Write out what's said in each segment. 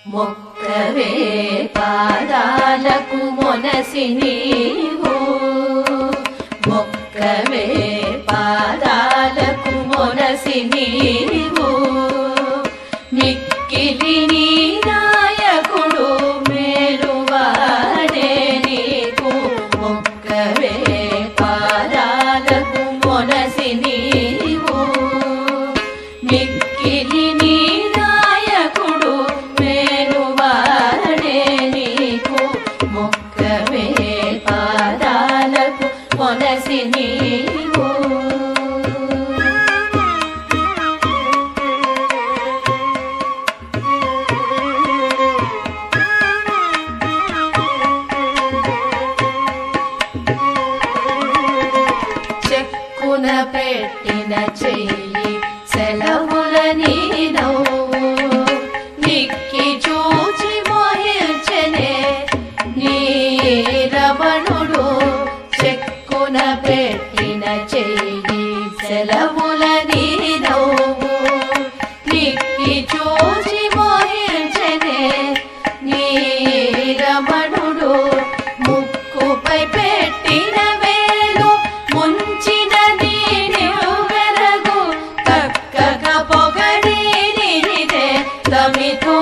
మొక్కవే పాదాలకు మొనసి నీవు మొక్కవే పాదాలకు మొనసి నీవు మిక్కిలి నీ నాయకుడు మేలువాడే నీకు మొక్కవే పాదాలకు మొనసి నీవు మిక్కిలి నీ నాయకుడు మేలువాడే నీకు మొక్కవే పాదాలకు మొనసి నీవు చెక్కున పెట్టిన చెయ్యి సెలవుల నీ నవ్వు నిక్కి చూచి మోహించెనే నీ రమణుడు చెక్కున పెట్టిన చెయ్యి సెలవుల నీ నవ్వు నిక్కి చూచి మోహించెనే నీ రమణుడు ముక్కుపై పెట్టిన వేలు ముంచిన నీవు వెరగు కక్కగ పొగడి నిదే తమితోడనిపుడు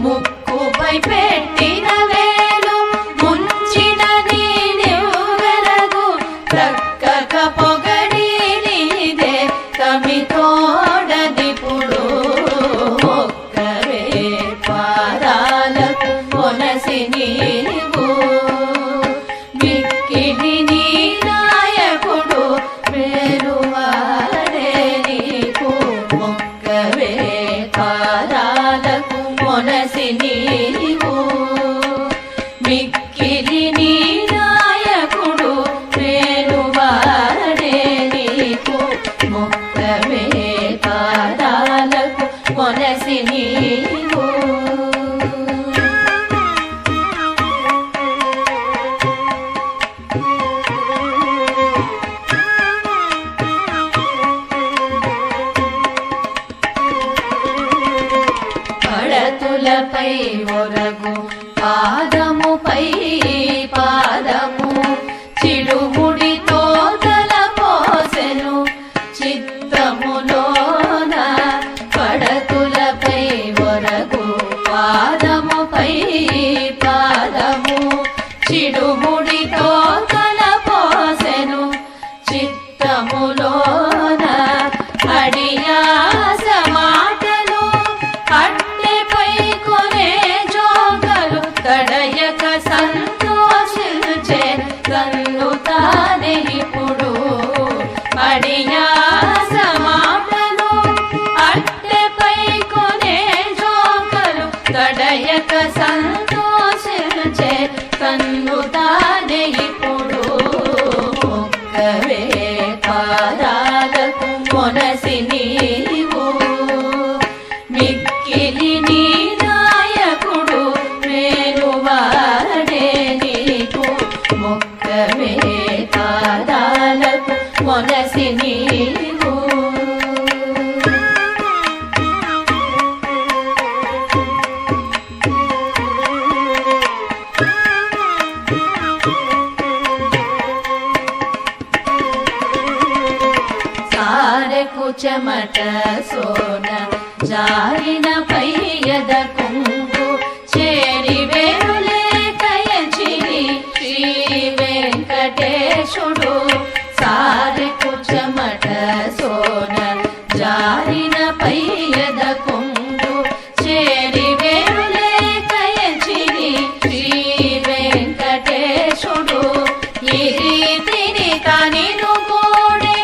ముక్కుపై పెట్టిన వేలు ముంచిన నీవు వెరగు కక్కగ పొగడి నిదే తమితోడనిపుడు మొక్కవే పాదాలకు మొనసి నీవు మిక్కిలి నీ నాయకుడు మేలువాడే నీకు మొక్కవే పాదాలకు మొనసి నీవు మిక్కిలి నీ నాయకుడు మేలువాడే నీకు మొక్కవే పాదాలకు మొనసి నీవు పడతులపై ఒరగు పాదముపై పాదము చిడుముడితో తలపోసెను చిత్తములోన పడతులపై ఒరగు పాదముపై పాదము చిడుముడితో తలపోసెను చిత్తములోన అడియాస మాటలు అట్టెపై కొనే జోగలు తడయక సంతోషించే తన్ను తానే ఇప్పుడు అడియాస మాటలు అట్టెపై కొనే జోగలు తడయక సంతోషించే తన్ను తానే ఇప్పుడు మొక్కవే పాదాలకు మొనసి నీవు మిక్కిలి నీ నాయకుడు మేలువాడే నీకు మొక్కవే పాదాలకు మొనసి నీవు సారెకు చెమట సోన జారిన పయ్యద కుంగు చేరి వేరులే కయచిరి శ్రీ వెంకటేశుడు సారెకు చెమట సోన జారిన పయ్యద కుంగు చేరి వేరులే కయచిరి శ్రీ వెంకటేశుడు ఈ రీతిని కానిను కూడే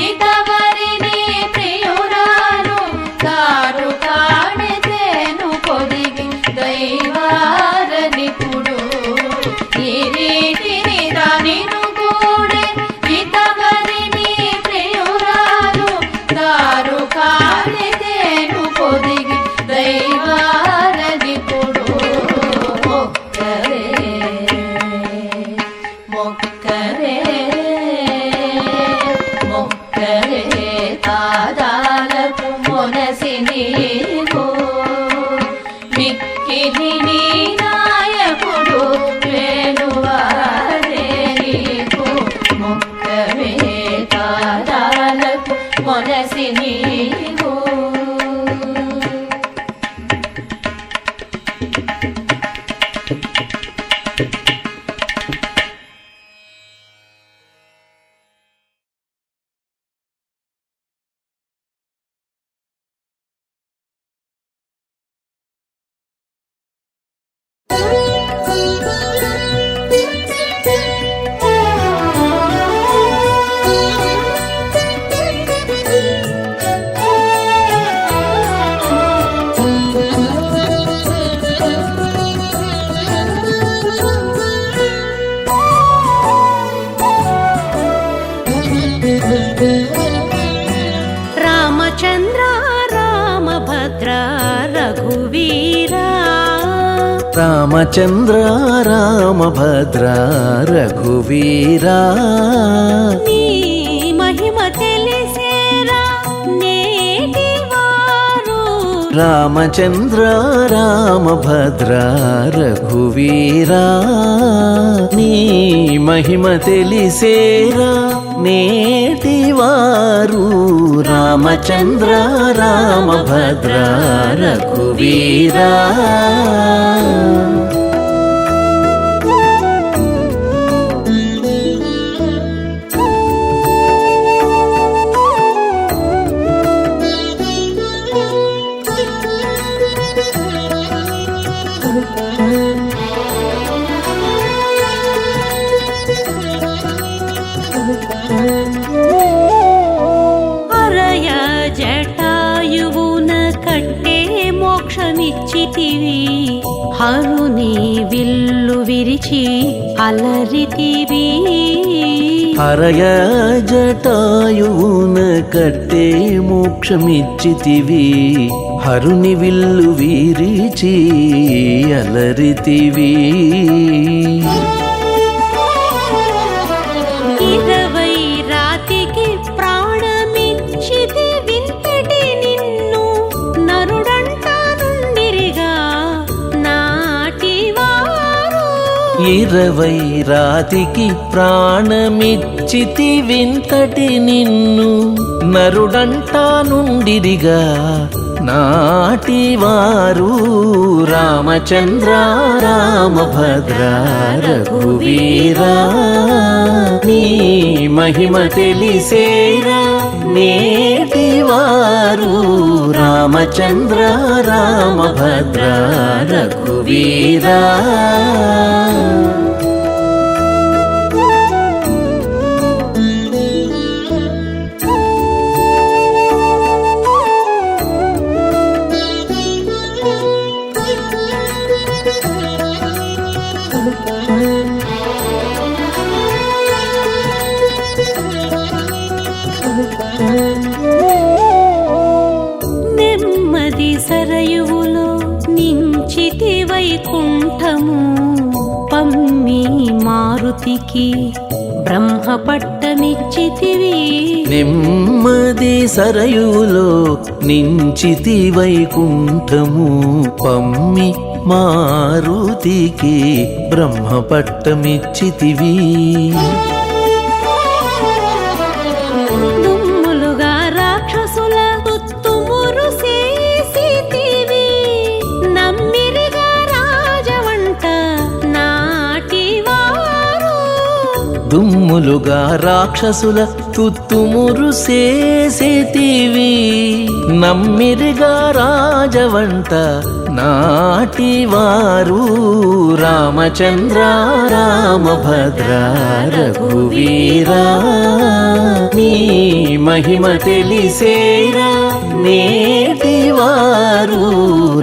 ఇతవరిని ప్రియురాలు కారు కాడితేను పొదిగి దైవారనిపుడు ఈ రీతిని దానిను కూడే ఇతవరిని ప్రియురాలు కారు కాడితేను పొదిగి నీవు మిక్కిలి నీ నాయకుడు వేణువాడే నీకు ముక్తమే పాదాలకు మొనసి నీవు రామచంద్ర రామభద్ర రఘువీరా రామచంద్ర రామభద్ర రఘువీరా నీ మహిమ తెలిసేరా నేటివారు రామచంద్ర రామభద్ర రఘువీరా నీ మహిమ తెలిసేరా నేటివారు రామచంద్ర రామభద్ర రఘువీరా అరయ జటాయువున కట్టే మోక్షమిచ్చితివి హరుని విల్లు విరిచి అలరితివి హరయ జటాయువున కట్టే మోక్షమిచ్చితివి హరుని విల్లు విరిచి అలరితివి 20 రాతికి ప్రాణమిచ్చితి వింతటి నిన్ను నరుడంట నుండిరిగా నాటివారు 20 రాతికి ప్రాణమిచ్చితి వింతటి నిన్ను నరుడంటా నుండిరిగా నాటివారు రామచంద్ర రామభద్ర రఘువీరా నీ మహిమ తెలిసేరా నేటివారు రామచంద్ర రామభద్ర రఘువీరా నెమ్మది సరయువులో నించితి వైకుంఠము పమ్మి మారుతికి బ్రహ్మపట్టమిచ్చితివి నెమ్మది సరయులో నించితి వైకుంఠము పమ్మి మారుతికి బ్రహ్మపట్టమిచ్చితివి దుమ్ములుగా రాక్షసుల తుత్తుమురు చేసితివి నమ్మిరిగా రాజవంట నాటివారు దుమ్ములుగా రాక్షసుల తుత్తుమురు చేసేతివి నమ్మిరిగా రాజవంట నాటివారు రామచంద్ర రామభద్ర రఘువీరా నీ మహిమ తెలిసేరా నేటివారు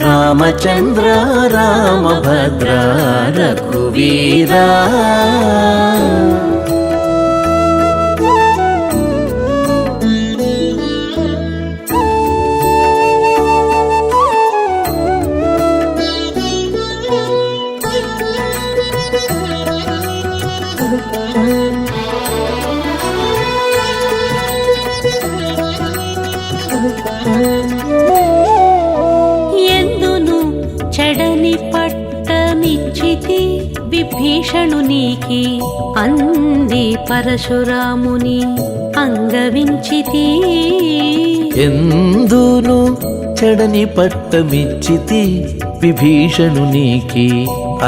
రామచంద్ర రామభద్ర రఘువీరా విభీషణునికి అంది పరశురాముని అంగవించితి ఎందును చెడని పట్టమిచ్చితి విభీషణునికి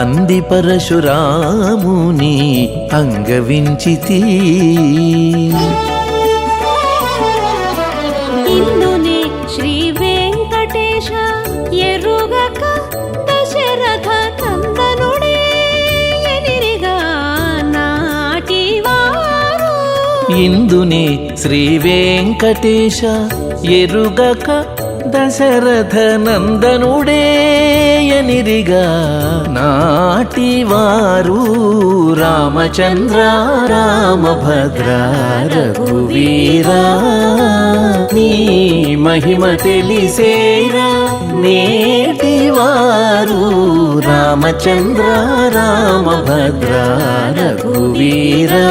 అంది పరశురాముని అంగవించితి ఇందునే శ్రీ వెంకటేశ ఎరుగక దశరథ నందనుడే ఎనిరిగా నాటివారు ఇందునే శ్రీ వెంకటేశ ఎరుగక దశరథ నందనుడే ఎనిరిగా నాటివారు రామచంద్ర రామభద్ర రఘువీరా నీ మహిమ తెలిసేరా నేటివారు రామచంద్ర రామభద్ర రఘువీరా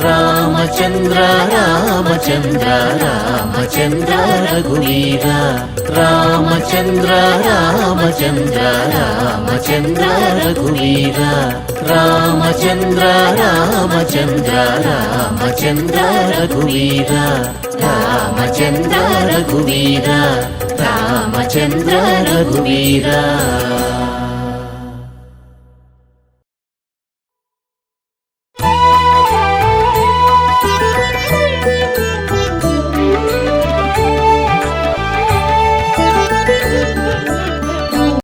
రామచంద్ర రామచంద్ర రామచంద్ర రఘువీరా రామచంద్ర రామచంద్ర రామచంద్ర రఘువీరా రామచంద్ర రామచంద్ర రామచంద్ర రఘువీరా రామచంద్ర రఘువీరా రామచంద్ర రఘువీరా